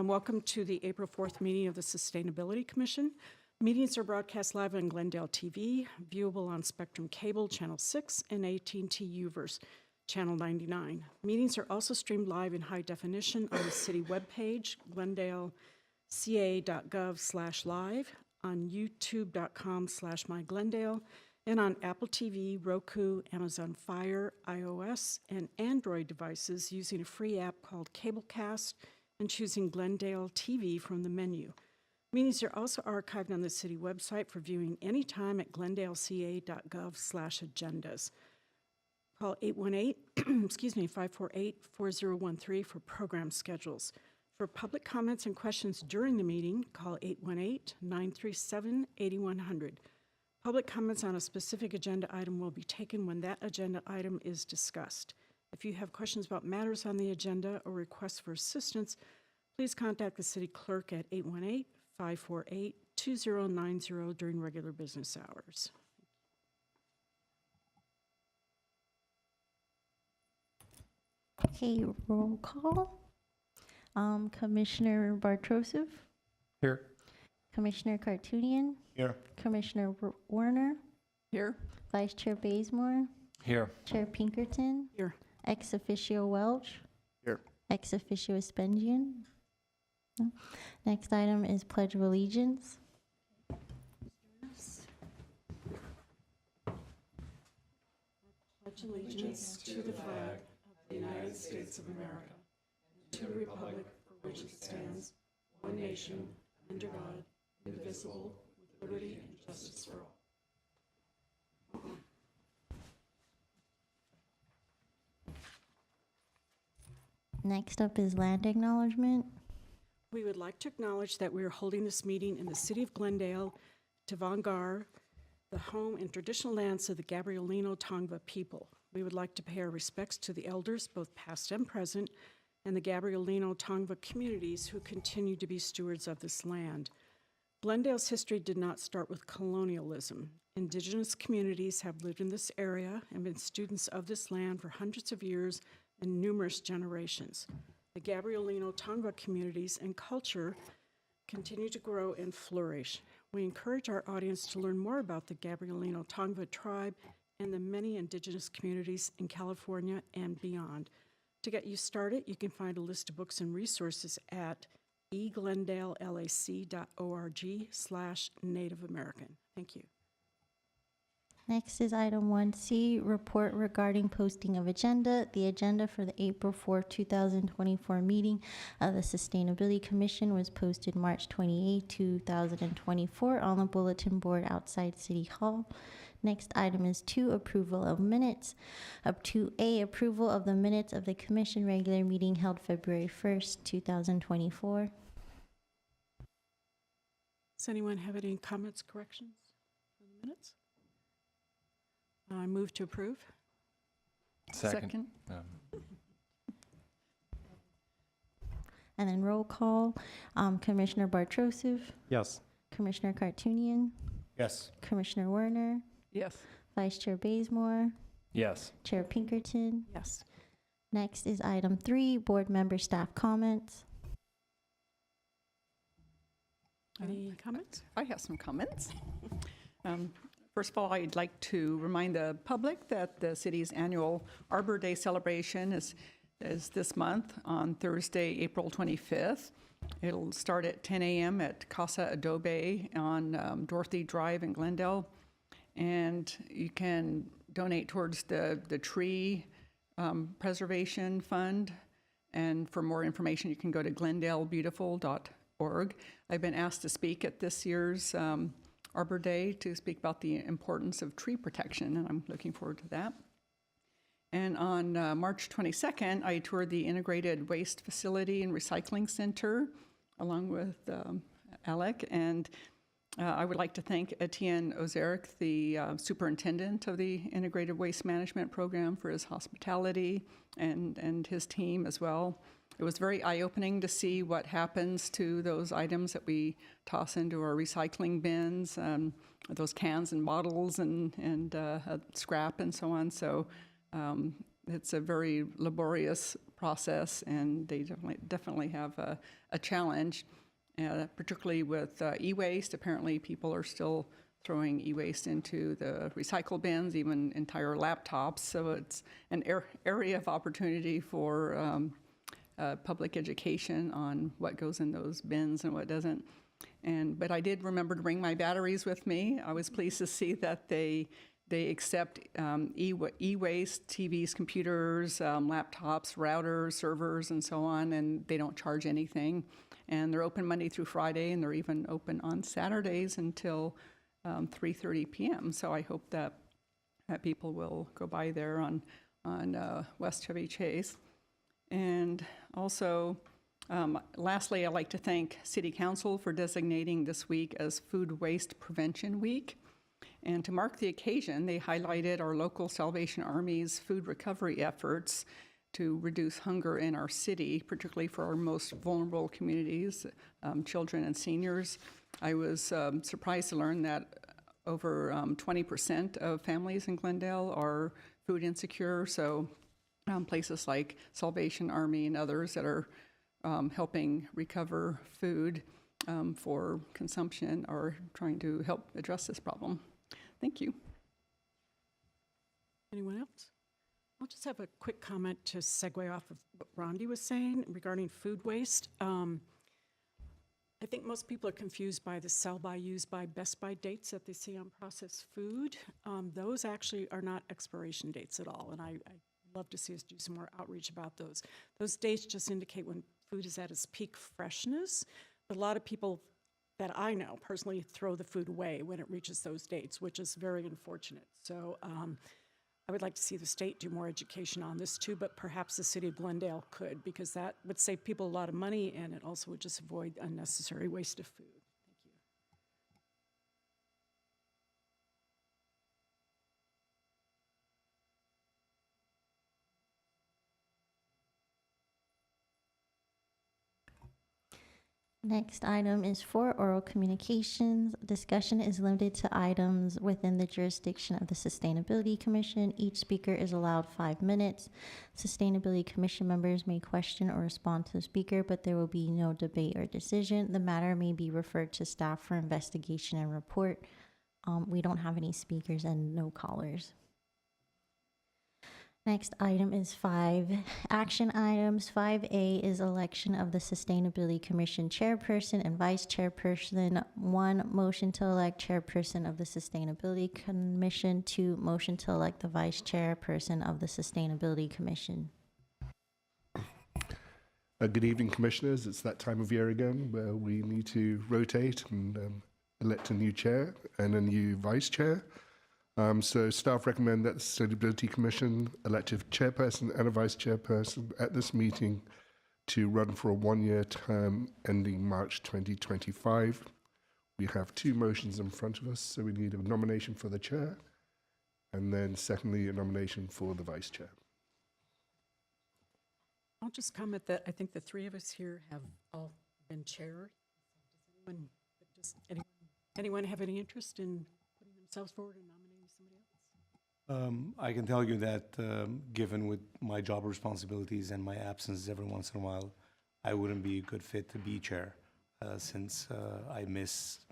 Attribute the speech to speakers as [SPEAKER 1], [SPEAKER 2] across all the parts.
[SPEAKER 1] Welcome to the April 4th meeting of the Sustainability Commission. Meetings are broadcast live on Glendale TV, viewable on Spectrum Cable, Channel 6, and AT&T Uverse, Channel 99. Meetings are also streamed live in high definition on the city webpage, glendaleca.gov/live, on youtube.com/myglendale, and on Apple TV, Roku, Amazon Fire, iOS, and Android devices using a free app called Cablecast and choosing Glendale TV from the menu. Meetings are also archived on the city website for viewing anytime at glendaleca.gov/agendas. Call 548-4013 for program schedules. For public comments and questions during the meeting, call 818-937-8100. Public comments on a specific agenda item will be taken when that agenda item is discussed. If you have questions about matters on the agenda or requests for assistance, please contact the city clerk at 818-548-2090 during regular business hours.
[SPEAKER 2] Okay, roll call. Commissioner Bartrosov.
[SPEAKER 3] Here.
[SPEAKER 2] Commissioner Kartunian.
[SPEAKER 3] Here.
[SPEAKER 2] Commissioner Werner.
[SPEAKER 1] Here.
[SPEAKER 2] Vice Chair Bazemore.
[SPEAKER 3] Here.
[SPEAKER 2] Chair Pinkerton.
[SPEAKER 1] Here.
[SPEAKER 2] Ex officio Welch.
[SPEAKER 3] Here.
[SPEAKER 2] Ex officio Espendian. No. Next item is Pledge of Allegiance.
[SPEAKER 1] Pledge allegiance to the flag of the United States of America, and to the republic for which it stands, one nation, under God, indivisible, with liberty and justice for all.
[SPEAKER 2] Next up is land acknowledgement.
[SPEAKER 1] We would like to acknowledge that we are holding this meeting in the city of Glendale, Tevangar, the home and traditional lands of the Gabrielino Tongva people. We would like to pay our respects to the elders, both past and present, and the Gabrielino Tongva communities who continue to be stewards of this land. Glendale's history did not start with colonialism. Indigenous communities have lived in this area and been students of this land for hundreds of years and numerous generations. The Gabrielino Tongva communities and culture continue to grow and flourish. We encourage our audience to learn more about the Gabrielino Tongva tribe and the many indigenous communities in California and beyond. To get you started, you can find a list of books and resources at eglendalelac.org/Native American. Thank you.
[SPEAKER 2] Next is item 1C, report regarding posting of agenda. The agenda for the April 4, 2024 meeting of the Sustainability Commission was posted March 28, 2024 on the bulletin board outside City Hall. Next item is 2, approval of minutes. Up to A, approval of the minutes of the Commission regular meeting held February 1st, 2024.
[SPEAKER 1] Does anyone have any comments, corrections for the minutes? I move to approve.
[SPEAKER 3] Second.
[SPEAKER 2] And then roll call. Commissioner Bartrosov.
[SPEAKER 3] Yes.
[SPEAKER 2] Commissioner Kartunian.
[SPEAKER 3] Yes.
[SPEAKER 2] Commissioner Werner.
[SPEAKER 1] Yes.
[SPEAKER 2] Vice Chair Bazemore.
[SPEAKER 3] Yes.
[SPEAKER 2] Chair Pinkerton.
[SPEAKER 1] Yes.
[SPEAKER 2] Next is item 3, board member staff comments.
[SPEAKER 1] Any comments?
[SPEAKER 4] I have some comments. First of all, I'd like to remind the public that the city's annual Arbor Day celebration is this month on Thursday, April 25th. It'll start at 10 a.m. at Casa Adobe on Dorothy Drive in Glendale. And you can donate towards the tree preservation fund. And for more information, you can go to glendalebeautiful.org. I've been asked to speak at this year's Arbor Day to speak about the importance of tree protection, and I'm looking forward to that. And on March 22nd, I toured the Integrated Waste Facility and Recycling Center along with Alec, and I would like to thank Etienne Ozeric, the superintendent of the Integrated Waste Management Program, for his hospitality and his team as well. It was very eye-opening to see what happens to those items that we toss into our recycling bins, those cans and bottles and scrap and so on. So it's a very laborious process, and they definitely have a challenge, particularly with e-waste. Apparently, people are still throwing e-waste into the recycle bins, even entire laptops. So it's an area of opportunity for public education on what goes in those bins and what doesn't. But I did remember to bring my batteries with me. I was pleased to see that they accept e-waste, TVs, computers, laptops, routers, servers, and so on, and they don't charge anything. And they're open Monday through Friday, and they're even open on Saturdays until 3:30 p.m. So I hope that people will go by there on West Chevy Chase. And also, lastly, I'd like to thank City Council for designating this week as Food Waste Prevention Week. And to mark the occasion, they highlighted our local Salvation Army's food recovery efforts to reduce hunger in our city, particularly for our most vulnerable communities, children and seniors. I was surprised to learn that over 20% of families in Glendale are food insecure. So places like Salvation Army and others that are helping recover food for consumption are trying to help address this problem. Thank you.
[SPEAKER 1] Anyone else? I'll just have a quick comment to segue off of what Rondi was saying regarding food waste. I think most people are confused by the sell by, use by, best by dates that they see on processed food. Those actually are not expiration dates at all, and I love to see us do some more outreach about those. Those dates just indicate when food is at its peak freshness, but a lot of people that I know personally throw the food away when it reaches those dates, which is very unfortunate. So I would like to see the state do more education on this too, but perhaps the city of Glendale could, because that would save people a lot of money and it also would just avoid unnecessary waste of food. Thank you.
[SPEAKER 2] Next item is for oral communications. Discussion is limited to items within the jurisdiction of the Sustainability Commission. Each speaker is allowed 5 minutes. Sustainability Commission members may question or respond to the speaker, but there will be no debate or decision. The matter may be referred to staff for investigation and report. We don't have any speakers and no callers. Next item is 5 action items. 5A is election of the Sustainability Commission chairperson and vice chairperson. 1, motion to elect chairperson of the Sustainability Commission. 2, motion to elect the vice chairperson of the Sustainability Commission.
[SPEAKER 5] Good evening, Commissioners. It's that time of year again where we need to rotate and elect a new chair and a new vice chair. So staff recommend that the Sustainability Commission elect a chairperson and a vice chairperson at this meeting to run for a 1-year term ending March 2025. We have 2 motions in front of us, so we need a nomination for the chair and then secondly, a nomination for the vice chair.
[SPEAKER 1] I'll just comment that I think the 3 of us here have all been chair. Does anyone have any interest in putting themselves forward and nominating somebody else?
[SPEAKER 6] I can tell you that given with my job responsibilities and my absence every once in a while, I wouldn't be a good fit to be chair since I missed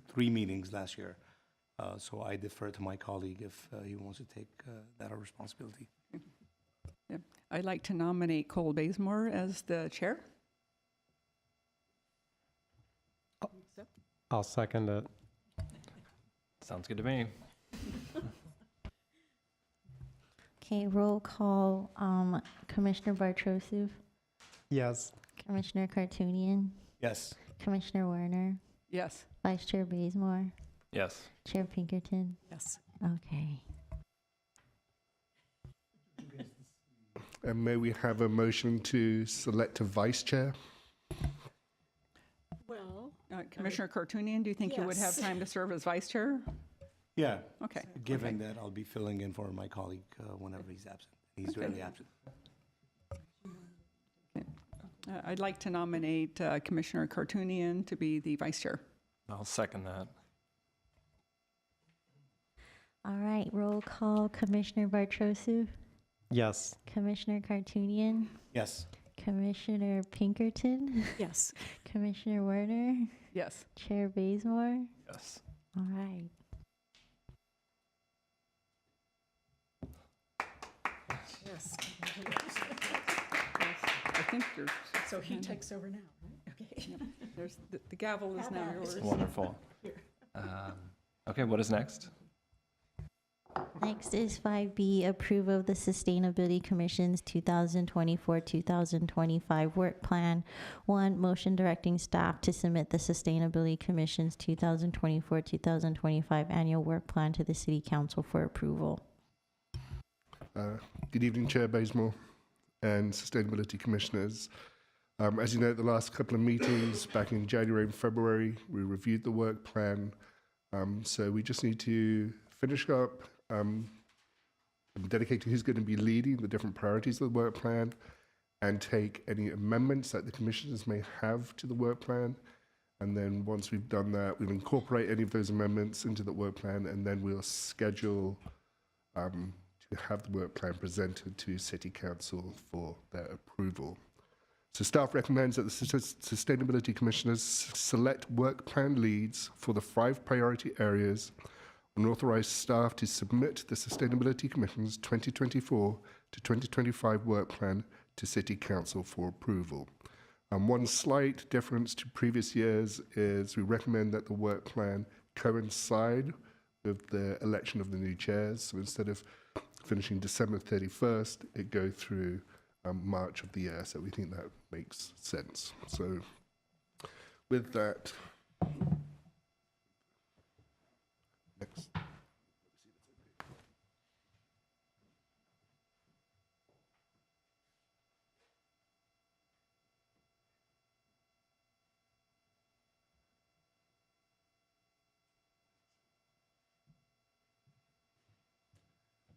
[SPEAKER 6] 3 meetings last year. So I defer to my colleague if he wants to take that responsibility.
[SPEAKER 4] Yeah. I'd like to nominate Cole Bazemore as the chair.
[SPEAKER 3] I'll second it. Sounds good to me.
[SPEAKER 2] Okay, roll call. Commissioner Bartrosov,
[SPEAKER 3] Yes.
[SPEAKER 2] Commissioner Kartunian,
[SPEAKER 6] Yes.
[SPEAKER 2] Commissioner Werner,
[SPEAKER 4] Yes.
[SPEAKER 2] Vice Chair Bazemore,
[SPEAKER 3] Yes.
[SPEAKER 2] Chair Pinkerton.
[SPEAKER 1] Yes.
[SPEAKER 2] Okay.
[SPEAKER 5] And may we have a motion to select a vice chair?
[SPEAKER 1] Well,
[SPEAKER 4] Commissioner Kartunian, do you think you would have
[SPEAKER 1] Yes.
[SPEAKER 4] time to serve as vice chair?
[SPEAKER 6] Yeah.
[SPEAKER 4] Okay.
[SPEAKER 6] Given that I'll be filling in for my colleague whenever he's absent. He's rarely absent.
[SPEAKER 4] I'd like to nominate Commissioner Kartunian to be the vice chair.
[SPEAKER 3] I'll second that.
[SPEAKER 2] All right, roll call. Commissioner Bartrosov,
[SPEAKER 3] Yes.
[SPEAKER 2] Commissioner Kartunian,
[SPEAKER 6] Yes.
[SPEAKER 2] Commissioner Pinkerton,
[SPEAKER 1] Yes.
[SPEAKER 2] Commissioner Werner,
[SPEAKER 4] Yes.
[SPEAKER 2] Chair Bazemore.
[SPEAKER 3] Yes.
[SPEAKER 2] All right.
[SPEAKER 1] Yes.
[SPEAKER 4] I think there's,
[SPEAKER 1] So he takes over now, right? Okay.
[SPEAKER 4] there's, the gavel is now yours.
[SPEAKER 3] Wonderful. Okay, what is next?
[SPEAKER 2] Next is 5B, approve of the Sustainability Commission's 2024-2025 work plan. 1, motion directing staff to submit the Sustainability Commission's 2024-2025 annual work plan to the City Council for approval.
[SPEAKER 5] Good evening, Chair Bazemore and Sustainability Commissioners. As you know, at the last couple of meetings back in January and February, we reviewed the work plan. So we just need to finish up dedicating who's going to be leading the different priorities of the work plan and take any amendments that the commissioners may have to the work plan. And then once we've done that, we'll incorporate any of those amendments into the work plan, and then we'll schedule to have the work plan presented to City Council for their approval. So staff recommends that the Sustainability Commissioners select work plan leads for the 5 priority areas and authorize staff to submit the Sustainability Commission's 2024 to 2025 work plan to City Council for approval. One slight difference to previous years is we recommend that the work plan coincide with the election of the new chairs. So instead of finishing December 31st, it go through March of the year. So we think that makes sense. So with that, next.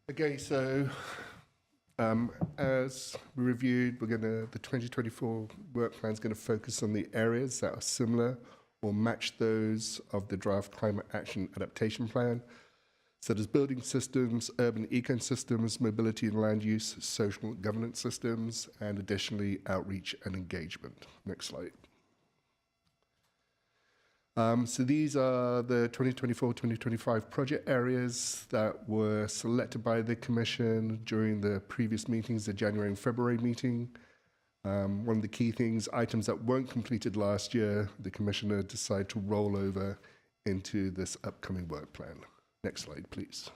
[SPEAKER 5] Okay, so as we reviewed, the 2024 work plan is going to focus on the areas that are similar or match those of the draft Climate Action Adaptation Plan, such as building systems, urban ecosystems, mobility and land use, social governance systems, and additionally outreach and engagement. Next slide. So these are the 2024-2025 project areas that were selected by the Commission during the previous meetings, the January and February meeting. One of the key things, items that weren't completed last year, the Commissioner decided to roll over into this upcoming work plan. Next slide, please.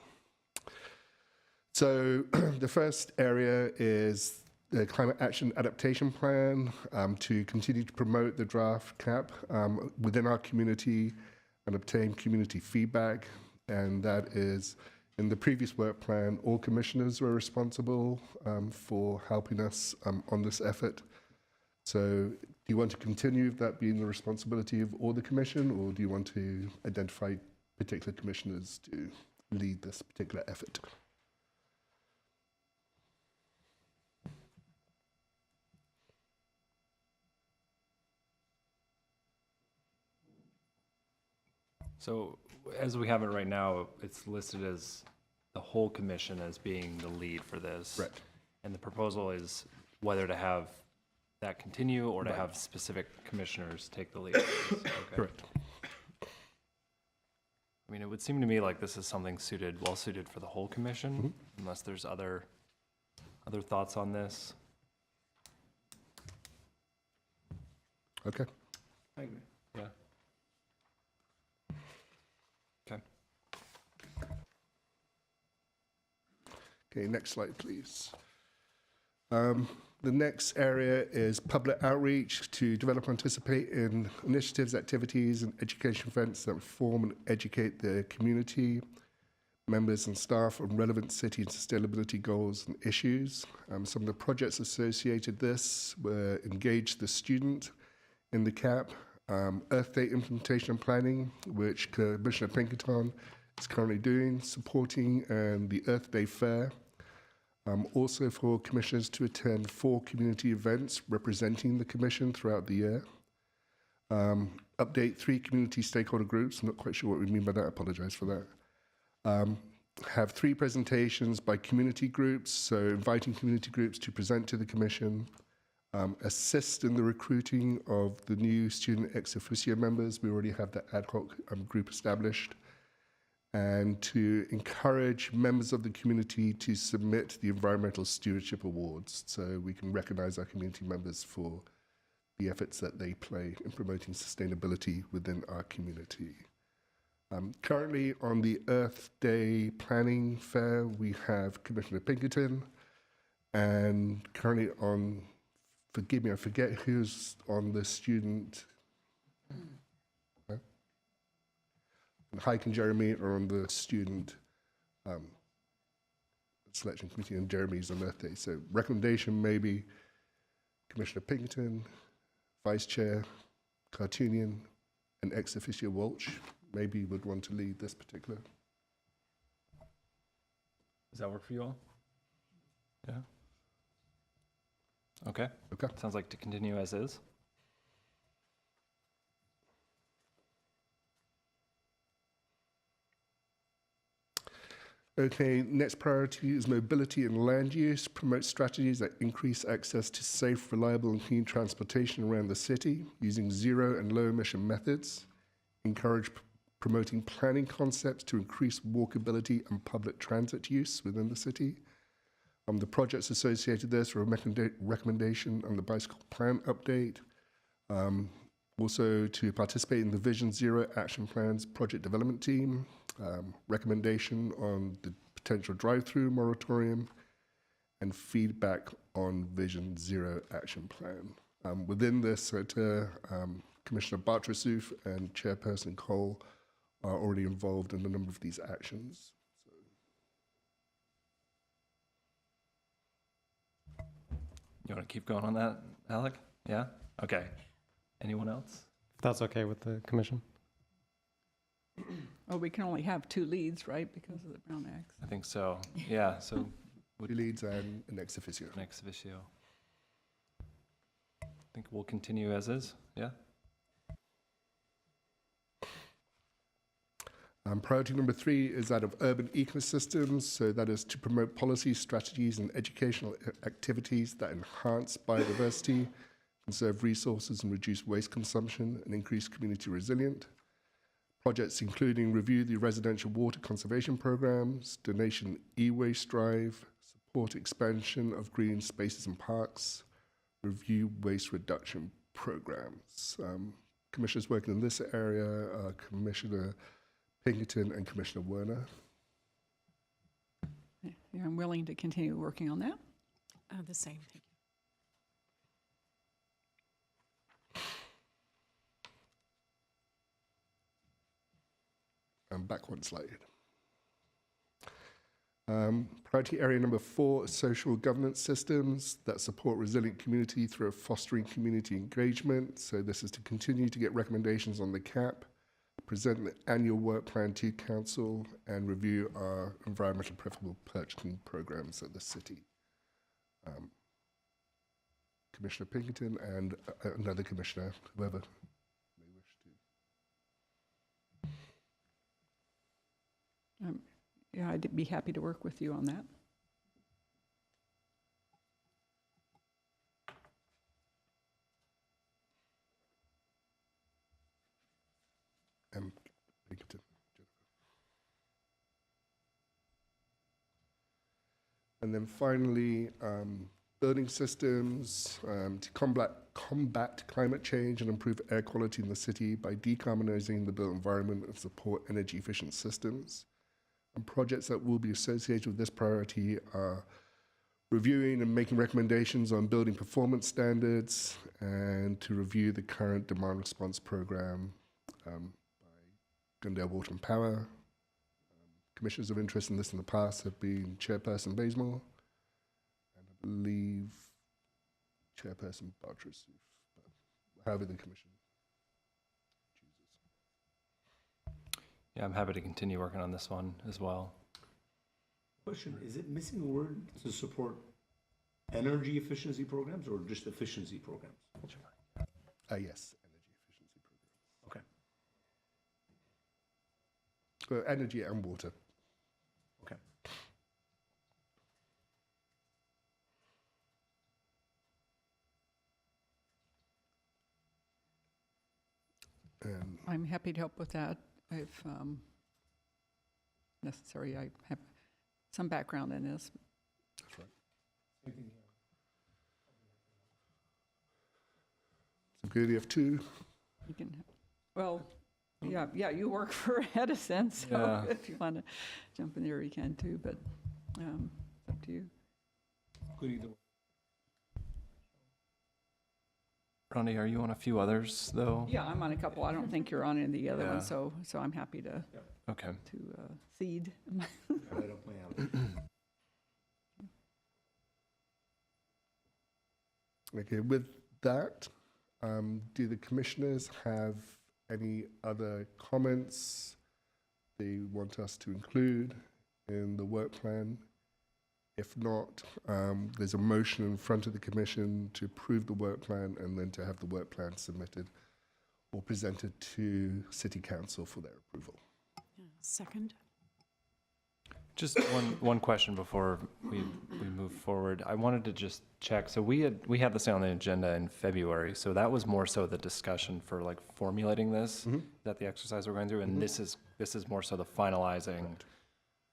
[SPEAKER 5] So the first area is the Climate Action Adaptation Plan to continue to promote the draft CAP within our community and obtain community feedback. And that is, in the previous work plan, all commissioners were responsible for helping us on this effort. So do you want to continue that being the responsibility of all the commission, or do you want to identify particular commissioners to lead this particular effort?
[SPEAKER 3] So as we have it right now, it's listed as the whole commission as being the lead for this.
[SPEAKER 5] Right.
[SPEAKER 3] And the proposal is whether to have that continue or to
[SPEAKER 5] Right.
[SPEAKER 3] have specific commissioners take the lead. Okay.
[SPEAKER 5] Correct.
[SPEAKER 3] I mean, it would seem to me like this is something well suited for the whole commission, unless there's other thoughts on this.
[SPEAKER 5] Okay.
[SPEAKER 3] I agree. Yeah. Okay.
[SPEAKER 5] Okay, next slide, please. The next area is public outreach to develop and participate in initiatives, activities, and education events that inform and educate the community, members and staff on relevant city and sustainability goals and issues. Some of the projects associated with this were Engage the Student in the CAP, Earth Day implementation and planning, which Commissioner Pinkerton is currently doing, supporting the Earth Day Fair. Also for commissioners to attend 4 community events representing the commission throughout the year. Update 3 community stakeholder groups. I'm not quite sure what we mean by that. I apologize for that. Have 3 presentations by community groups, so inviting community groups to present to the commission. Assist in the recruiting of the new student ex officio members. We already have the ad hoc group established. And to encourage members of the community to submit the Environmental Stewardship Awards so we can recognize our community members for the efforts that they play in promoting sustainability within our community. Currently on the Earth Day Planning Fair, we have Commissioner Pinkerton, and currently on, forgive me, I forget who's on the student. Hike and Jeremy are on the student selection committee, and Jeremy's on Earth Day. So recommendation maybe Commissioner Pinkerton, Vice Chair Cartoonian, and ex officio Walsh maybe would want to lead this particular.
[SPEAKER 3] Does that work for you all? Yeah? Okay.
[SPEAKER 5] Okay.
[SPEAKER 3] Sounds like to continue as is.
[SPEAKER 5] Okay, next priority is mobility and land use. Promote strategies that increase access to safe, reliable, and clean transportation around the city using zero and low emission methods. Encourage promoting planning concepts to increase walkability and public transit use within the city. The projects associated with this are a recommendation on the bicycle plan update. Also to participate in the Vision Zero Action Plan's project development team. Recommendation on the potential drive-through moratorium, and feedback on Vision Zero Action Plan. Within this, Commissioner Bartrasuf and Chairperson Cole are already involved in a number of these actions.
[SPEAKER 3] You want to keep going on that, Alec? Yeah? Okay. Anyone else?
[SPEAKER 7] If that's okay with the commission.
[SPEAKER 4] Oh, we can only have 2 leads, right, because of the Brown Act?
[SPEAKER 3] I think so. Yeah, so
[SPEAKER 5] Two leads and an ex officio.
[SPEAKER 3] ex officio. I think we'll continue as is. Yeah?
[SPEAKER 5] Priority number 3 is that of urban ecosystems. So that is to promote policies, strategies, and educational activities that enhance biodiversity, conserve resources, and reduce waste consumption, and increase community resilience. Projects including review the residential water conservation programs, donation e-waste drive, support expansion of green spaces and parks, review waste reduction programs. Commissioners working in this area are Commissioner Pinkerton and Commissioner Werner.
[SPEAKER 4] Yeah, I'm willing to continue working on that.
[SPEAKER 1] The same, thank you.
[SPEAKER 5] Back one slide. Priority area number 4, social governance systems that support resilient community through fostering community engagement. So this is to continue to get recommendations on the CAP, present the annual work plan to council, and review our environmental preferable purchasing programs at the city. Commissioner Pinkerton and another commissioner, whoever may wish to.
[SPEAKER 4] Yeah, I'd be happy to work with you on that.
[SPEAKER 5] Pinkerton, and then finally, building systems to combat climate change and improve air quality in the city by decarbonizing the built environment and support energy efficient systems. And projects that will be associated with this priority are reviewing and making recommendations on building performance standards, and to review the current demand response program by Glendale Water and Power. Commissioners of interest in this in the past have been Chairperson Bazemore, and I believe Chairperson Bartrasuf, but however the commission chooses.
[SPEAKER 3] Yeah, I'm happy to continue working on this one as well.
[SPEAKER 6] Question, is it missing a word to support energy efficiency programs or just efficiency programs?
[SPEAKER 5] Yes, energy efficiency program.
[SPEAKER 6] Okay.
[SPEAKER 5] Energy and water.
[SPEAKER 6] Okay.
[SPEAKER 4] I'm happy to help with that if necessary. I have some background in this.
[SPEAKER 5] That's right. So good, you have two.
[SPEAKER 4] You can, well, yeah, you work for Edison, so
[SPEAKER 3] Yeah.
[SPEAKER 4] if you want to jump in there, you can too, but it's up to you.
[SPEAKER 3] Rhonda, are you on a few others, though?
[SPEAKER 4] Yeah, I'm on a couple. I don't think you're on any of the other
[SPEAKER 3] Yeah.
[SPEAKER 4] ones, so I'm happy to
[SPEAKER 3] Okay.
[SPEAKER 4] cede.
[SPEAKER 6] Right up my alley.
[SPEAKER 5] Okay, with that, do the commissioners have any other comments they want us to include in the work plan? If not, there's a motion in front of the commission to approve the work plan and then to have the work plan submitted or presented to City Council for their approval.
[SPEAKER 1] Second?
[SPEAKER 3] Just one question before we move forward. I wanted to just check. So we had this on the agenda in February. So that was more so the discussion for like formulating this, that the exercise we're going through, and this is more so the finalizing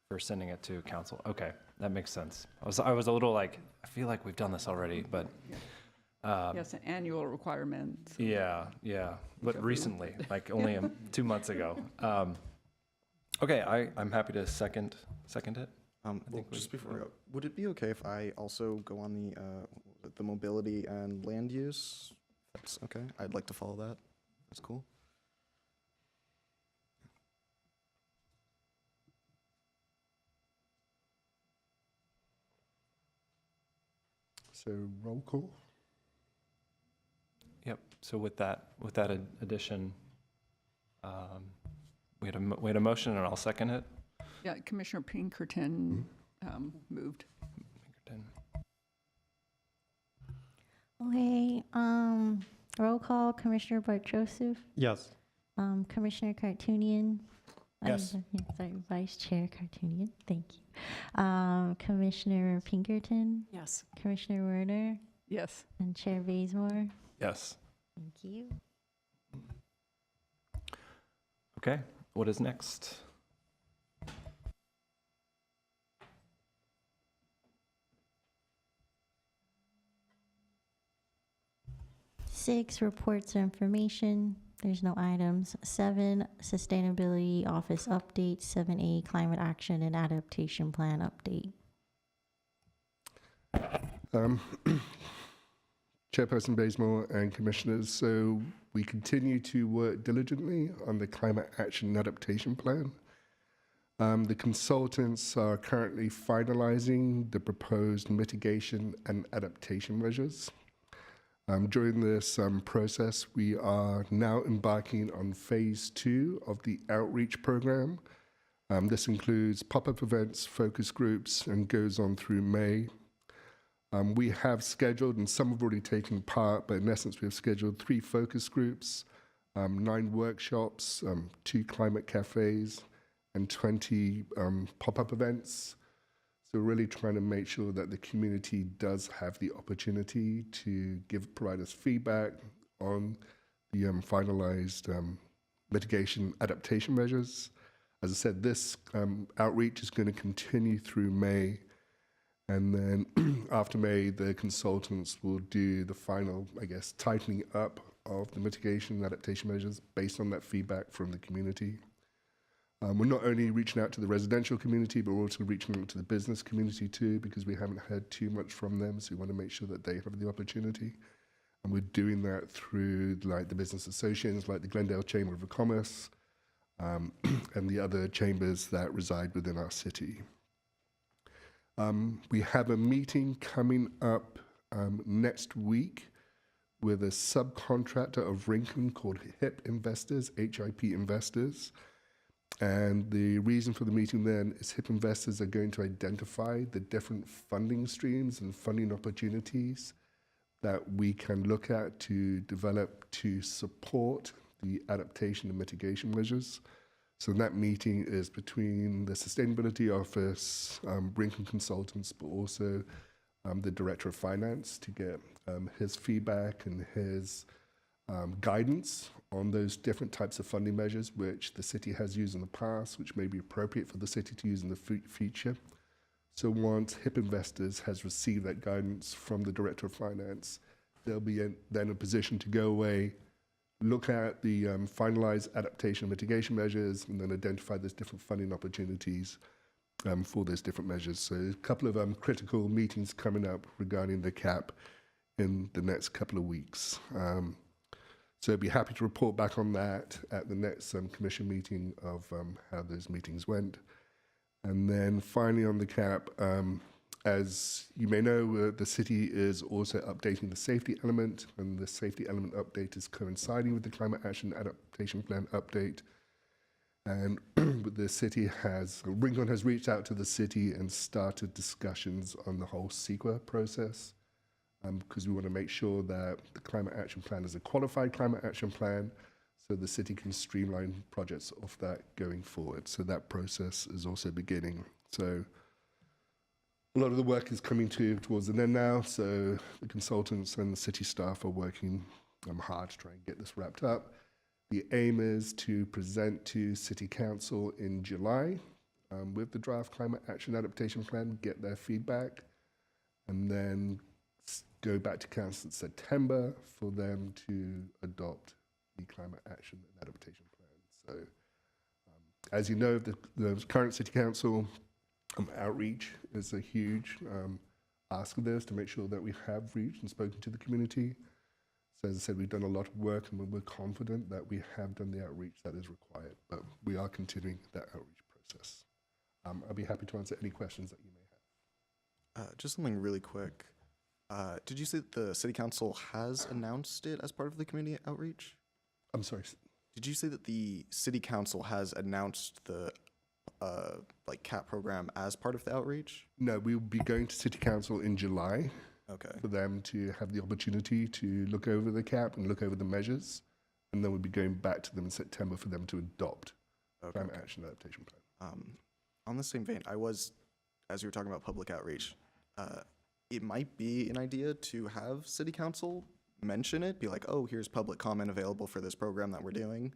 [SPEAKER 3] for sending it to council. Okay, that makes sense. I was a little like, I feel like we've done this already, but
[SPEAKER 4] Yes, an annual requirement. so-
[SPEAKER 3] yeah, but recently, like only 2 months ago. Okay, I'm happy to second it.
[SPEAKER 8] Well,
[SPEAKER 3] think we-
[SPEAKER 8] just before we go, would it be okay if I also go on the mobility and land use? That's okay. I'd like to follow that. That's cool.
[SPEAKER 5] So roll call.
[SPEAKER 3] Yep. So with that addition, we had a motion, and I'll second it.
[SPEAKER 4] Yeah, Commissioner Pinkerton moved.
[SPEAKER 3] Pinkerton.
[SPEAKER 2] Okay, roll call, Commissioner Bart Joseph,
[SPEAKER 7] Yes.
[SPEAKER 2] Commissioner Cartoonian.
[SPEAKER 6] Yes.
[SPEAKER 2] Sorry, Vice Chair Cartoonian, thank you. Commissioner Pinkerton,
[SPEAKER 1] Yes.
[SPEAKER 2] Commissioner Werner,
[SPEAKER 4] Yes.
[SPEAKER 2] and Chair Bazemore.
[SPEAKER 3] Yes.
[SPEAKER 2] Thank you.
[SPEAKER 3] Okay. What is next?
[SPEAKER 2] Six, reports or information. There's no items. 7, sustainability office update. 7A, climate action and adaptation plan update.
[SPEAKER 5] Chairperson Bazemore and commissioners, so we continue to work diligently on the climate action and adaptation plan. The consultants are currently finalizing the proposed mitigation and adaptation measures. During this process, we are now embarking on phase 2 of the outreach program. This includes pop-up events, focus groups, and goes on through May. We have scheduled, and some have already taken part, but in essence, we have scheduled 3 focus groups, 9 workshops, 2 climate cafes, and 20 pop-up events. So we're really trying to make sure that the community does have the opportunity to provide us feedback on the finalized mitigation adaptation measures. As I said, this outreach is going to continue through May. And then after May, the consultants will do the final, tightening up of the mitigation and adaptation measures based on that feedback from the community. We're not only reaching out to the residential community, but we're also reaching out to the business community too, because we haven't heard too much from them. So we want to make sure that they have the opportunity. And we're doing that through like the business associations, like the Glendale Chamber of Commerce, and the other chambers that reside within our city. We have a meeting coming up next week with a subcontractor of Rincon called HIP Investors, HIP Investors. And the reason for the meeting then is HIP Investors are going to identify the different funding streams and funding opportunities that we can look at to develop to support the adaptation and mitigation measures. So that meeting is between the Sustainability Office, Rincon Consultants, but also the Director of Finance to get his feedback and his guidance on those different types of funding measures which the city has used in the past, which may be appropriate for the city to use in the future. So once HIP Investors has received that guidance from the Director of Finance, they'll be then in a position to go away, look at the finalized adaptation mitigation measures, and then identify those different funding opportunities for those different measures. So a couple of critical meetings coming up regarding the CAP in the next couple of weeks. So I'd be happy to report back on that at the next commission meeting of how those meetings went. And then finally on the CAP, as you may know, the city is also updating the safety element, and the safety element update is coinciding with the Climate Action Adaptation Plan update. And the city Rincon has reached out to the city and started discussions on the whole CEQA process, because we want to make sure that the Climate Action Plan is a qualified climate action plan, so the city can streamline projects off that going forward. So that process is also beginning. So a lot of the work is coming towards an end now, so the consultants and the city staff are working hard to try and get this wrapped up. The aim is to present to City Council in July with the draft Climate Action Adaptation Plan, get their feedback, and then go back to Council in September for them to adopt the Climate Action and Adaptation Plan. So, as you know, the current City Council outreach is a huge ask of theirs to make sure that we have reached and spoken to the community. So as I said, we've done a lot of work and we're confident that we have done the outreach that is required, but we are continuing that outreach process. I'll be happy to answer any questions that you may have.
[SPEAKER 8] Just something really quick. Did you say that the city council has announced it as part of the community outreach?
[SPEAKER 5] I'm sorry.
[SPEAKER 8] Did you say that the city council has announced the CAP program as part of the outreach?
[SPEAKER 5] No, we will be going to City Council in July
[SPEAKER 8] Okay.
[SPEAKER 5] for them to have the opportunity to look over the CAP and look over the measures, and then we'll be going back to them in September for them to adopt Climate Action Adaptation Plan.
[SPEAKER 8] On the same vein, as you were talking about public outreach, it might be an idea to have city council mention it, be like, oh, here's public comment available for this program that we're doing,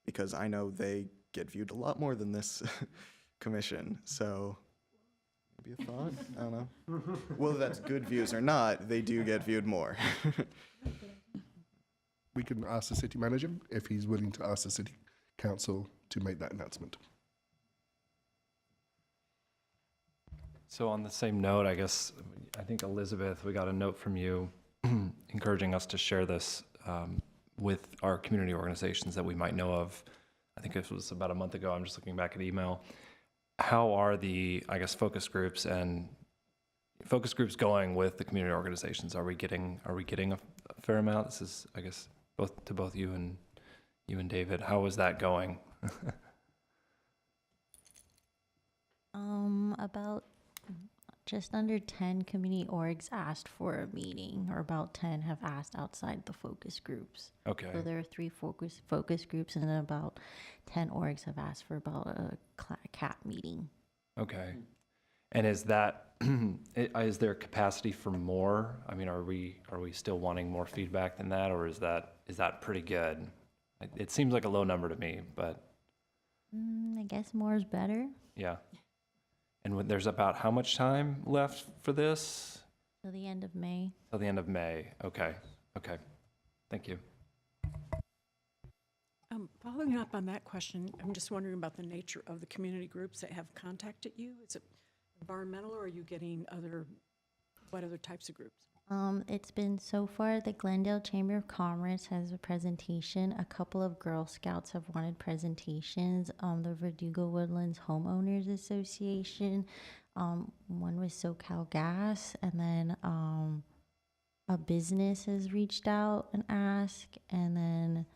[SPEAKER 8] because I know they get viewed a lot more than this commission. So maybe a thought? I don't know. Whether that's good views or not, they do get viewed more.
[SPEAKER 5] We can ask the city manager if he's willing to ask the city council to make that announcement.
[SPEAKER 3] So on the same note, I think Elizabeth, we got a note from you encouraging us to share this with our community organizations that we might know of. I think this was about a month ago. I'm just looking back at email. How are the, focus groups going with the community organizations? Are we getting a fair amount? This is, both you and David. How is that going?
[SPEAKER 2] About just under 10 community orgs asked for a meeting, or about 10 have asked outside the focus groups.
[SPEAKER 3] Okay.
[SPEAKER 2] So there are 3 focus groups, and then about 10 orgs have asked for about a CAP meeting.
[SPEAKER 3] Okay. And is that, is there capacity for more? I mean, are we still wanting more feedback than that, or is that pretty good? It seems like a low number to me, but.
[SPEAKER 2] I guess more is better.
[SPEAKER 3] Yeah. And there's about how much time left for this?
[SPEAKER 2] Till the end of May.
[SPEAKER 3] Till the end of May. Okay. Thank you.
[SPEAKER 1] Following up on that question, I'm just wondering about the nature of the community groups that have contacted you. Is it environmental, or are you getting what other types of groups?
[SPEAKER 2] It's been so far the Glendale Chamber of Commerce has a presentation. A couple of Girl Scouts have wanted presentations. The Verdugo Woodlands Homeowners Association. One was SoCal Gas, and then a business has reached out and asked, and then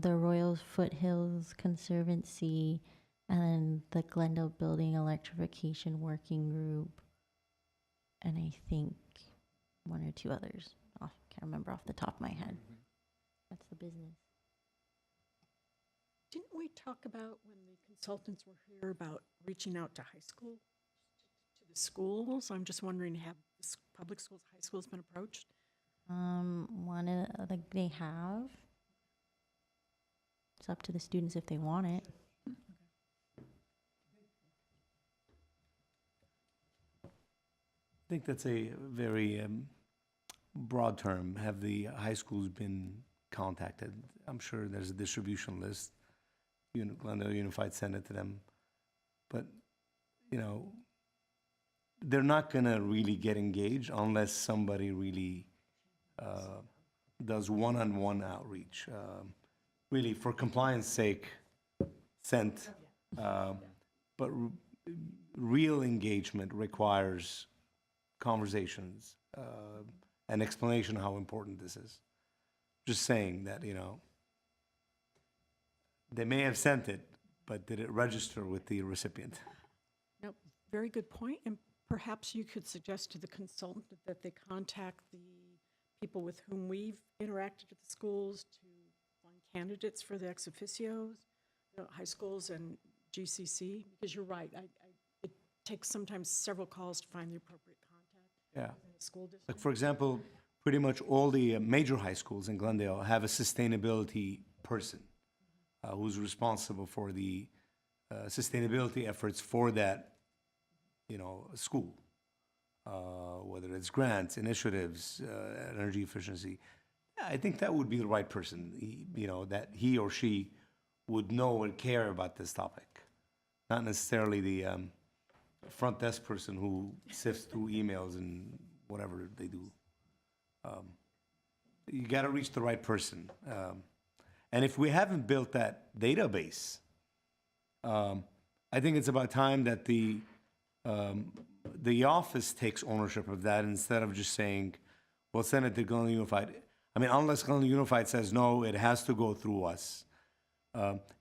[SPEAKER 2] the Royal Foothills Conservancy, and then the Glendale Building Electrification Working Group, and I think 1 or 2 others. I can't remember off the top of my head. That's the business.
[SPEAKER 1] Didn't we talk about, when the consultants were here, about reaching out to high school, to the schools? I'm just wondering, have public schools, high schools been approached?
[SPEAKER 2] Like they have. It's up to the students if they want it.
[SPEAKER 6] I think that's a very broad term. Have the high schools been contacted? I'm sure there's a distribution list. Glendale Unified sent it to them. But, you know, they're not going to really get engaged unless somebody really does one-on-one outreach. Really, for compliance sake, sent. But real engagement requires conversations, an explanation how important this is. Just saying that, you know, they may have sent it, but did it register with the recipient?
[SPEAKER 1] No, very good point, and perhaps you could suggest to the consultant that they contact the people with whom we've interacted at the schools to find candidates for the ex officios, high schools and GCC, because you're right, it takes sometimes several calls to find the appropriate contact
[SPEAKER 6] Yeah.
[SPEAKER 1] in the school district.
[SPEAKER 6] Like, for example, pretty much all the major high schools in Glendale have a sustainability person who's responsible for the sustainability efforts for that, you know, school. Whether it's grants, initiatives, energy efficiency. I think that would be the right person, you know, that he or she would know and care about this topic. Not necessarily the front desk person who sifts through emails and whatever they do. You got to reach the right person. And if we haven't built that database, I think it's about time that the office takes ownership of that instead of just saying, well, send it to Glendale Unified. I mean, unless Glendale Unified says, no, it has to go through us.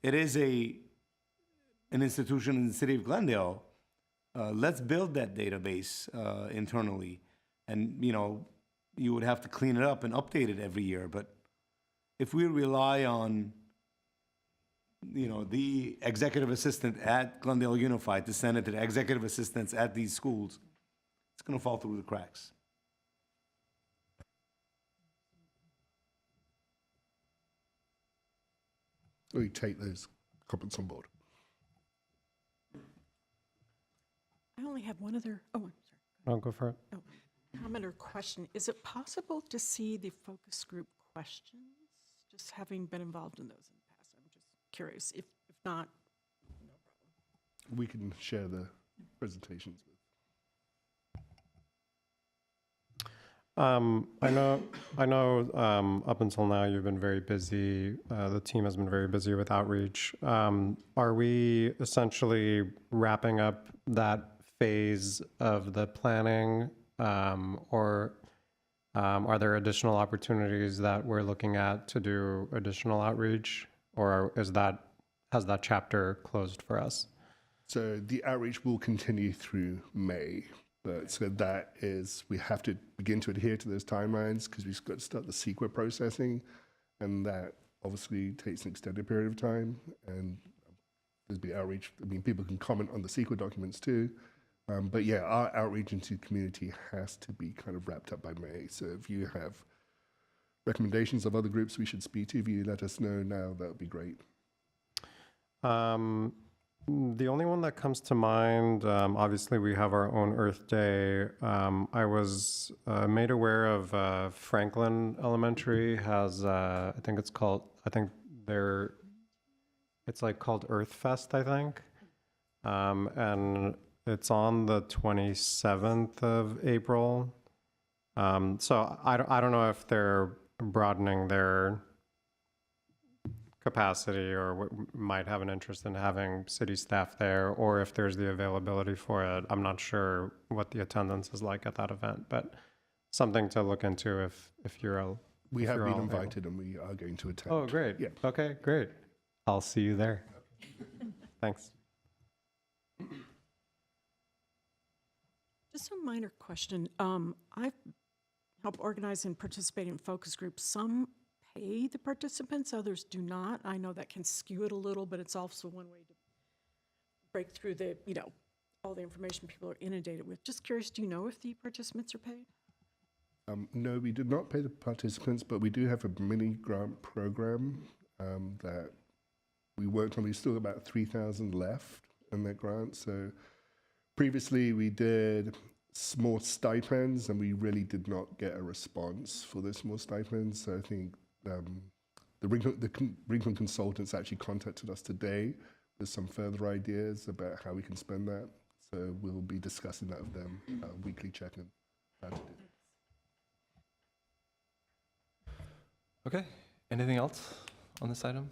[SPEAKER 6] It is an institution in the city of Glendale. Let's build that database internally. And, you know, you would have to clean it up and update it every year. But if we rely on, you know, the executive assistant at Glendale Unified to send it to the executive assistants at these schools, it's going to fall through the cracks.
[SPEAKER 5] We take those comments on board.
[SPEAKER 1] I only have one other, oh, I'm sorry.
[SPEAKER 7] I'll go for it.
[SPEAKER 1] Comment or question. Is it possible to see the focus group questions? Just having been involved in those in the past, I'm just curious. If not, no problem.
[SPEAKER 5] We can share the presentations with.
[SPEAKER 7] I know. Up until now, you've been very busy. The team has been very busy with outreach. Are we essentially wrapping up that phase of the planning, or are there additional opportunities that we're looking at to do additional outreach, or has that chapter closed for us?
[SPEAKER 5] So the outreach will continue through May. But so that is, we have to begin to adhere to those timelines because we've got to start the CEQA processing, and that obviously takes an extended period of time. And there's be outreach. I mean, people can comment on the CEQA documents too. But yeah, our outreach into the community has to be kind of wrapped up by May. So if you have recommendations of other groups we should speak to, if you let us know now, that would be great.
[SPEAKER 7] The only one that comes to mind, obviously we have our own Earth Day. I was made aware of Franklin Elementary has, it's like called Earth Fest, I think. And it's on the 27th of April. So I don't know if they're broadening their capacity or might have an interest in having city staff there, or if there's the availability for it. I'm not sure what the attendance is like at that event, but something to look into if you're all
[SPEAKER 5] We
[SPEAKER 7] if
[SPEAKER 5] have
[SPEAKER 7] you're
[SPEAKER 5] been
[SPEAKER 7] all able.
[SPEAKER 5] invited and we are going to attend.
[SPEAKER 7] Oh, great.
[SPEAKER 5] Yeah.
[SPEAKER 7] Okay, great. I'll see you there. Thanks.
[SPEAKER 1] Just a minor question. I've helped organize and participate in focus groups. Some pay the participants, others do not. I know that can skew it a little, but it's also one way to break through the, all the information people are inundated with. Just curious, do you know if the participants are paid?
[SPEAKER 5] No, we did not pay the participants, but we do have a mini grant program that we worked on. We still have about 3,000 left in that grant. So previously we did small stipends, and we really did not get a response for those small stipends. So I think the Rincon consultants actually contacted us today with some further ideas about how we can spend that. So we'll be discussing that with them, weekly check-in.
[SPEAKER 3] Okay, anything else on this item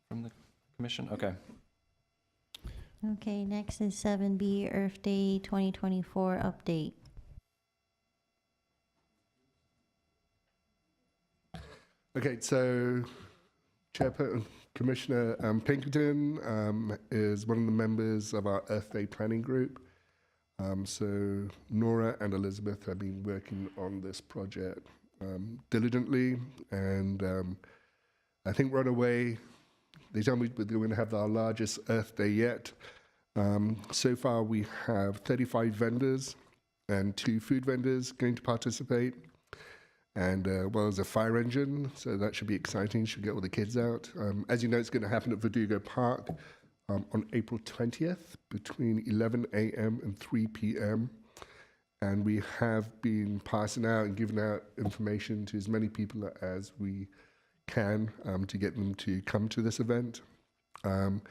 [SPEAKER 3] from the commission? Okay.
[SPEAKER 2] Okay, next is 7B, Earth Day 2024 update.
[SPEAKER 5] Okay, so Commissioner Pinkerton is one of the members of our Earth Day planning group. So Nora and Elizabeth have been working on this project diligently, and I think right away they tell me we're going to have our largest Earth Day yet. So far we have 35 vendors and 2 food vendors going to participate, and well, there's a fire engine, so that should be exciting. Should get all the kids out. As you know, it's going to happen at Verdugo Park on April 20th between 11 a.m. and 3 p.m. And we have been passing out and giving out information to as many people as we can to get them to come to this event. There'll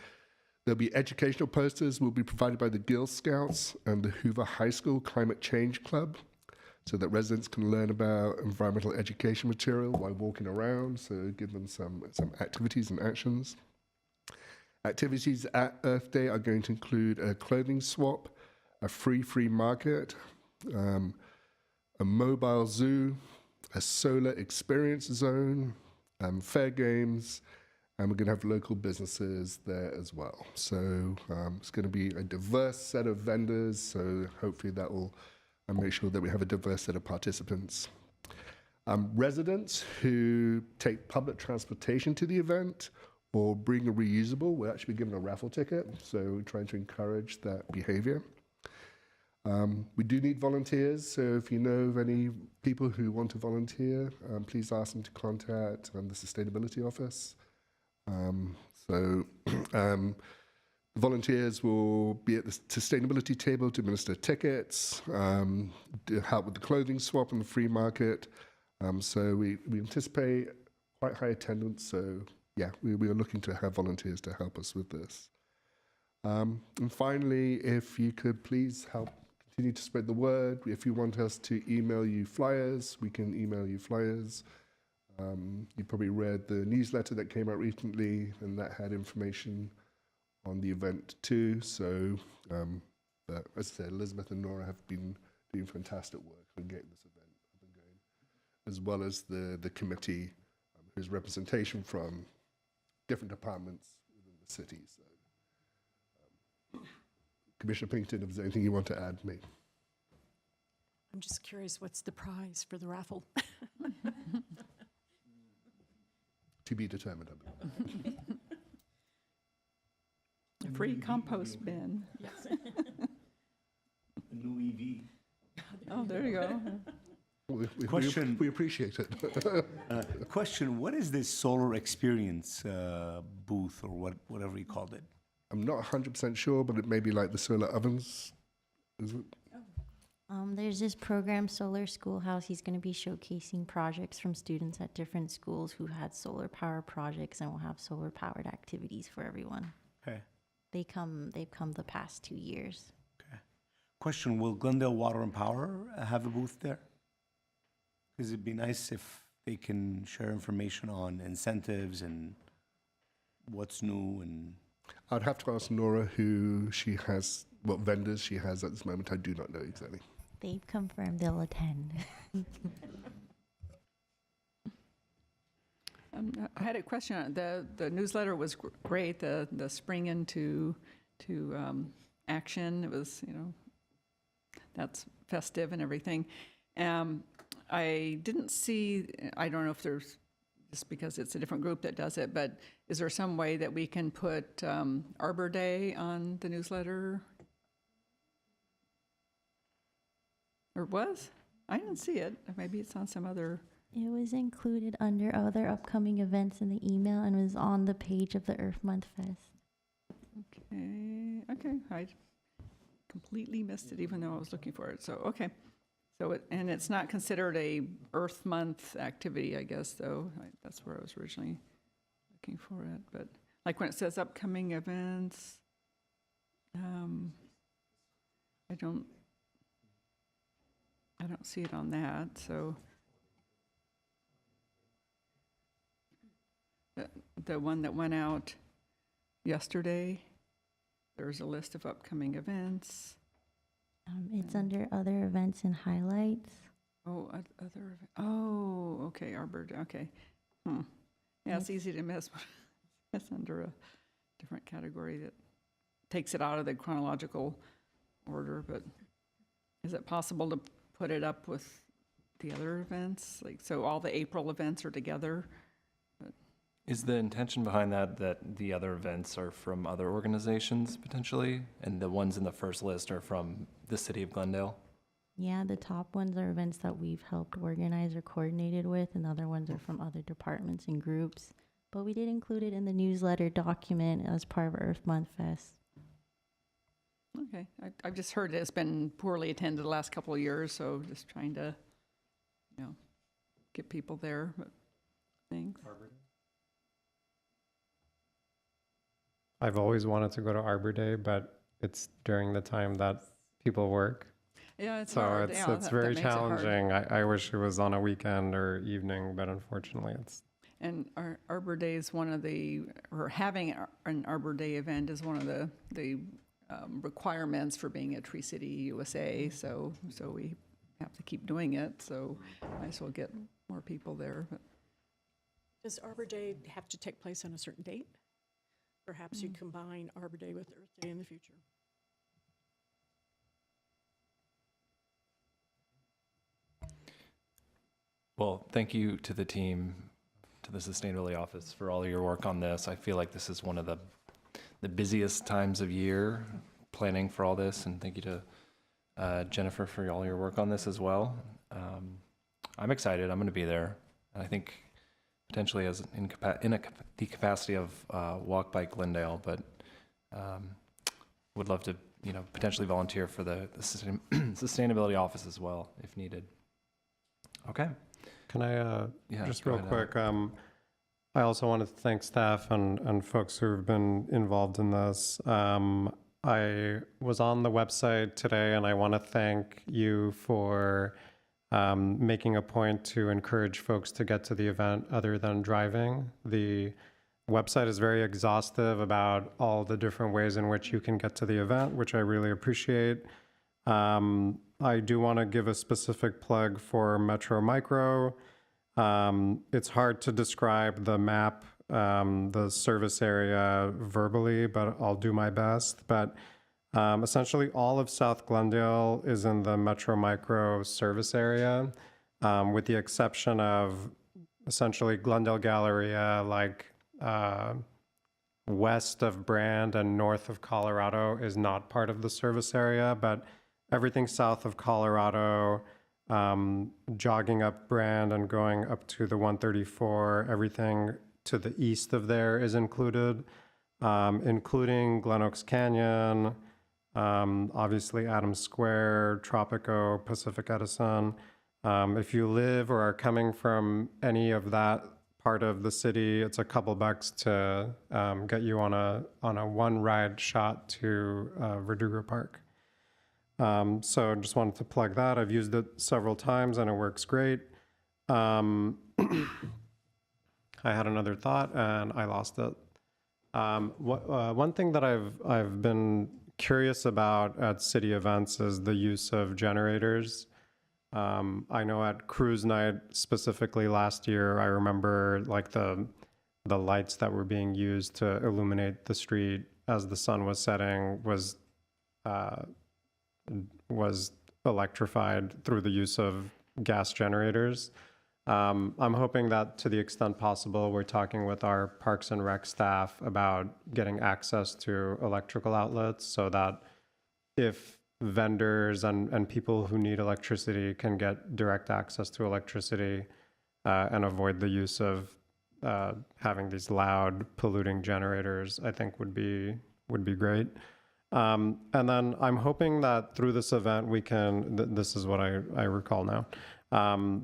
[SPEAKER 5] be educational posters will be provided by the Girl Scouts and the Hoover High School Climate Change Club, so that residents can learn about environmental education material while walking around, so give them some activities and actions. Activities at Earth Day are going to include a clothing swap, a free market, a mobile zoo, a solar experience zone, fair games, and we're going to have local businesses there as well. So it's going to be a diverse set of vendors, so hopefully that will make sure that we have a diverse set of participants. Residents who take public transportation to the event or bring a reusable will actually be given a raffle ticket, so we're trying to encourage that behavior. We do need volunteers, so if you know of any people who want to volunteer, please ask them to contact the Sustainability Office. Volunteers will be at the sustainability table to administer tickets, to help with the clothing swap and the free market. So we anticipate quite high attendance, so yeah, we are looking to have volunteers to help us with this. And finally, if you could please help continue to spread the word. If you want us to email you flyers, we can email you flyers. You probably read the newsletter that came out recently, and that had information on the event too. So, as I said, Elizabeth and Nora have been doing fantastic work on getting this event up and going, as well as the committee, whose representation from different departments within the city. So, Commissioner Pinkerton, if there's anything you want to add, me.
[SPEAKER 1] I'm just curious, what's the prize for the raffle?
[SPEAKER 5] To be determined, I believe.
[SPEAKER 4] A free compost bin.
[SPEAKER 6] A new EV.
[SPEAKER 4] Oh, there you go.
[SPEAKER 6] Question.
[SPEAKER 5] We appreciate it.
[SPEAKER 6] Question, what is this solar experience booth, or whatever you called it?
[SPEAKER 5] I'm not 100% sure, but it may be like the solar ovens. Is it?
[SPEAKER 2] There's this program, Solar Schoolhouse. He's going to be showcasing projects from students at different schools who had solar power projects, and will have solar powered activities for everyone.
[SPEAKER 6] Okay.
[SPEAKER 2] They've come the past 2 years.
[SPEAKER 6] Okay. Question, will Glendale Water and Power have a booth there? Because it'd be nice if they can share information on incentives and what's new and...
[SPEAKER 5] I'd have to ask Nora what vendors she has at this moment. I do not know exactly.
[SPEAKER 2] They've confirmed they'll attend.
[SPEAKER 4] I had a question. The newsletter was great. The spring into action. It was, that's festive and everything. I didn't see. I don't know if there's, just because it's a different group that does it, but is there some way that we can put Arbor Day on the newsletter? Or was? I didn't see it. Maybe it's on some other,
[SPEAKER 2] It was included under other upcoming events in the email and was on the page of the Earth Month Fest.
[SPEAKER 4] okay, I completely missed it even though I was looking for it, so, okay. So, and it's not considered a Earth Month activity, I guess, though. That's where I was originally looking for it, but like when it says upcoming events, I don't see it on that, so. The one that went out yesterday, there's a list of upcoming events.
[SPEAKER 2] It's under other events and highlights.
[SPEAKER 4] Oh, okay, Arbor Day, okay. Yeah, it's easy to miss. It's under a different category that takes it out of the chronological order, but is it possible to put it up with the other events? Like, so all the April events are together?
[SPEAKER 3] Is the intention behind that the other events are from other organizations potentially, and the ones in the first list are from the city of Glendale?
[SPEAKER 2] Yeah, the top ones are events that we've helped organize or coordinated with, and other ones are from other departments and groups. But we did include it in the newsletter document as part of Earth Month Fest.
[SPEAKER 4] Okay, I've just heard it's been poorly attended the last couple of years, so just trying to, get people there, but thanks.
[SPEAKER 7] I've always wanted to go to Arbor Day, but it's during the time that people work.
[SPEAKER 4] Yeah, it's
[SPEAKER 7] So
[SPEAKER 4] hard.
[SPEAKER 7] it's
[SPEAKER 4] Yeah,
[SPEAKER 7] it's
[SPEAKER 4] that
[SPEAKER 7] very
[SPEAKER 4] makes it hard.
[SPEAKER 7] challenging. I wish it was on a weekend or evening, but unfortunately it's.
[SPEAKER 4] And our Arbor Day is one of or having an Arbor Day event is one of the requirements for being a Tree City USA. So we have to keep doing it. So might as well get more people there. But
[SPEAKER 1] Does Arbor Day have to take place on a certain date? Perhaps you combine Arbor Day with Earth Day in the future.
[SPEAKER 3] Well, thank you to the team, to the Sustainability Office for all of your work on this. I feel like this is one of the busiest times of year planning for all this, and thank you to Jennifer for all your work on this as well. I'm excited. I'm going to be there. And I think potentially as the capacity of Walk Bike Glendale, but would love to potentially volunteer for the Sustainability Office as well if needed. Okay.
[SPEAKER 7] Can I,
[SPEAKER 3] Yeah,
[SPEAKER 7] just
[SPEAKER 3] go
[SPEAKER 7] real
[SPEAKER 3] ahead,
[SPEAKER 7] quick, I also wanted to thank staff and folks who have been involved in this. I was on the website today and I want to thank you for making a point to encourage folks to get to the event other than driving. The website is very exhaustive about all the different ways in which you can get to the event, which I really appreciate. I do want to give a specific plug for Metro Micro. It's hard to describe the map, the service area verbally, but I'll do my best. But essentially all of South Glendale is in the Metro Micro service area, with the exception of essentially Glendale Galleria, like west of Brand and north of Colorado is not part of the service area, but everything south of Colorado, jogging up Brand and going up to the 134, everything to the east of there is included, including Glen Oaks Canyon, obviously Adams Square, Tropico, Pacific Edison. If you live or are coming from any of that part of the city, it's a couple bucks to get you on a one ride shot to Verdugo Park. So just wanted to plug that. I've used it several times and it works great. I had another thought and I lost it. One thing that I've been curious about at city events is the use of generators. I know at Cruise Night specifically last year, I remember like the lights that were being used to illuminate the street as the sun was setting was electrified through the use of gas generators. I'm hoping that to the extent possible, we're talking with our Parks and Rec staff about getting access to electrical outlets so that if vendors and people who need electricity can get direct access to electricity and avoid the use of having these loud polluting generators, I think would be great. And then I'm hoping that through this event we can, this is what I recall now,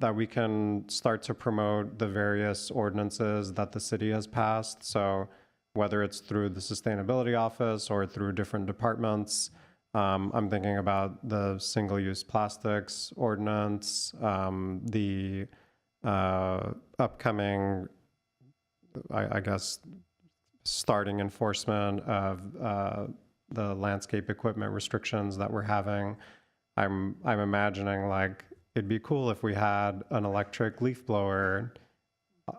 [SPEAKER 7] that we can start to promote the various ordinances that the city has passed. So whether it's through the sustainability office or through different departments, I'm thinking about the single-use plastics ordinance, the upcoming, I guess, starting enforcement of the landscape equipment restrictions that we're having. I'm imagining like it'd be cool if we had an electric leaf blower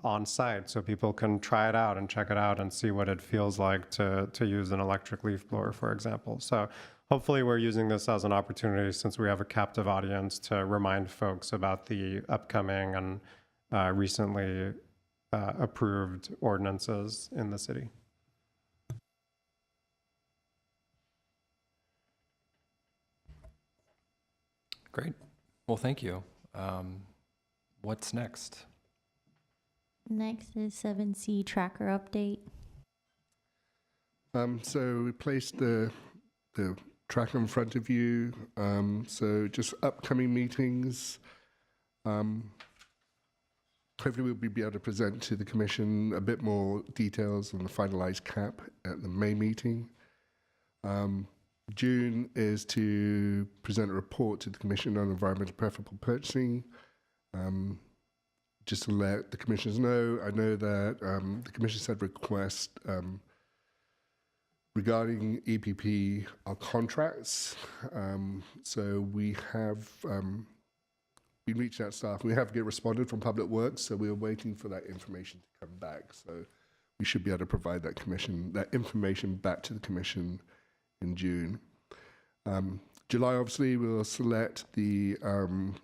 [SPEAKER 7] on site so people can try it out and check it out and see what it feels like to use an electric leaf blower, for example. So hopefully we're using this as an opportunity, since we have a captive audience, to remind folks about the upcoming and recently approved ordinances in the city.
[SPEAKER 3] Great. Well, thank you. What's next?
[SPEAKER 2] Next is 7C tracker update.
[SPEAKER 5] So we placed the tracker in front of you. So just upcoming meetings. Hopefully we'll be able to present to the Commission a bit more details on the finalized cap at the May meeting. June is to present a report to the Commission on environmental preferable purchasing. Just to let the commissioners know, I know that the Commission said request regarding EPP our contracts. So we have been reaching out to staff. We have responded from Public Works, so we are waiting for that information to come back. So we should be able to provide that information back to the Commission in June. July, obviously, we'll select the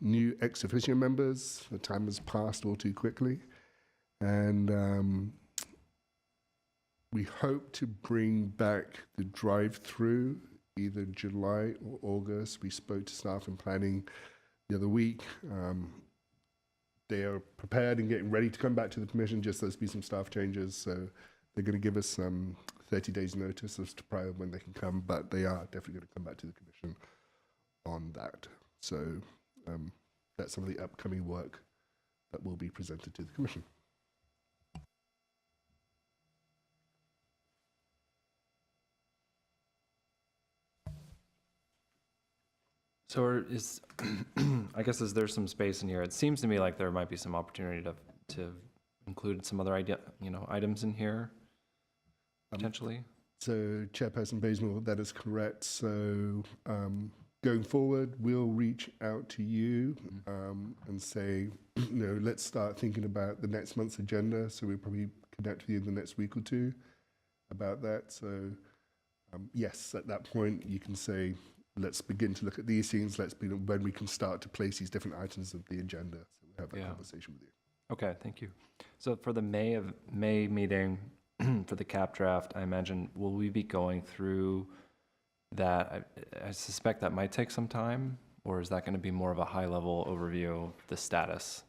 [SPEAKER 5] new ex officio members. The time has passed all too quickly. And we hope to bring back the drive-through either July or August. We spoke to staff and planning the other week. They are prepared and getting ready to come back to the Commission, just there's been some staff changes. So they're going to give us 30 days notice as to prior when they can come, but they are definitely going to come back to the Commission on that. So that's some of the upcoming work that will be presented to the Commission.
[SPEAKER 3] So is, I guess, is there some space in here? It seems to me like there might be some opportunity to include some other items in here, potentially.
[SPEAKER 5] So Chairperson Bazemore, that is correct. So going forward, we'll reach out to you and say, let's start thinking about the next month's agenda. So we'll probably connect with you in the next week or two about that. So yes, at that point, you can say, let's begin to look at these things. Let's be when we can start to place these different items of the agenda. So we'll have that conversation with you. Okay,
[SPEAKER 3] thank you. So for the May meeting for the cap draft, I imagine, will we be going through that? I suspect that might take some time, or is that going to be more of a high-level overview of the status?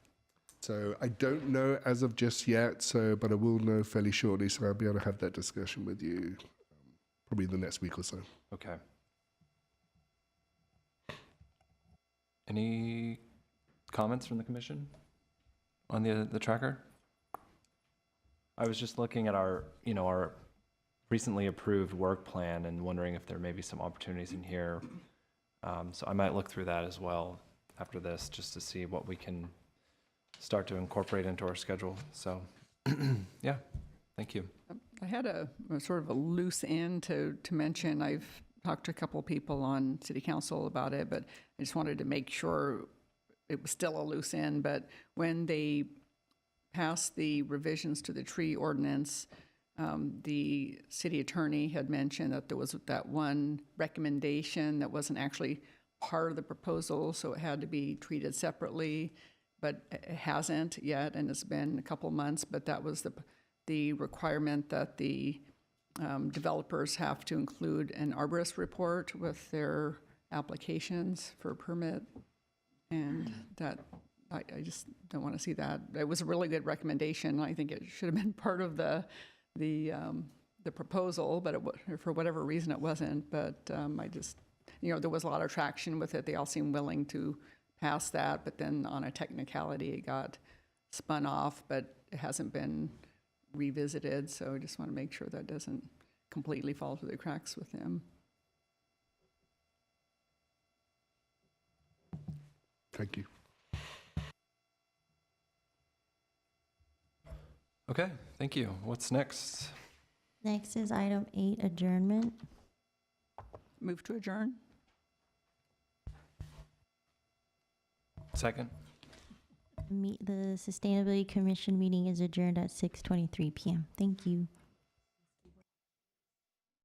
[SPEAKER 5] So I don't know as of just yet, but I will know fairly shortly, so I'll be able to have that discussion with you probably the next week or so.
[SPEAKER 3] Okay. Any comments from the Commission on the tracker? I was just looking at our recently approved work plan and wondering if there may be some opportunities in here. So I might look through that as well after this, just to see what we can start to incorporate into our schedule. So yeah, thank you.
[SPEAKER 4] I had a sort of a loose end to mention. I've talked to a couple of people on City Council about it, but I just wanted to make sure it was still a loose end. But when they passed the revisions to the tree ordinance, the city attorney had mentioned that there was that one recommendation that wasn't actually part of the proposal, so it had to be treated separately, but it hasn't yet, and it's been a couple months. But that was the requirement that the developers have to include an arborist report with their applications for a permit, and that, I just don't want to see that. It was a really good recommendation. I think it should have been part of the proposal, but for whatever reason it wasn't. But I just, there was a lot of traction with it. They all seemed willing to pass that, but then on a technicality, it got spun off, but it hasn't been revisited. So I just want to make sure that doesn't completely fall through the cracks with them.
[SPEAKER 5] Thank you.
[SPEAKER 3] Okay, thank you. What's next?
[SPEAKER 2] Next is item 8, adjournment.
[SPEAKER 4] Move to adjourn?
[SPEAKER 3] Second?
[SPEAKER 2] The Sustainability Commission meeting is adjourned at 6:23 p.m. Thank you.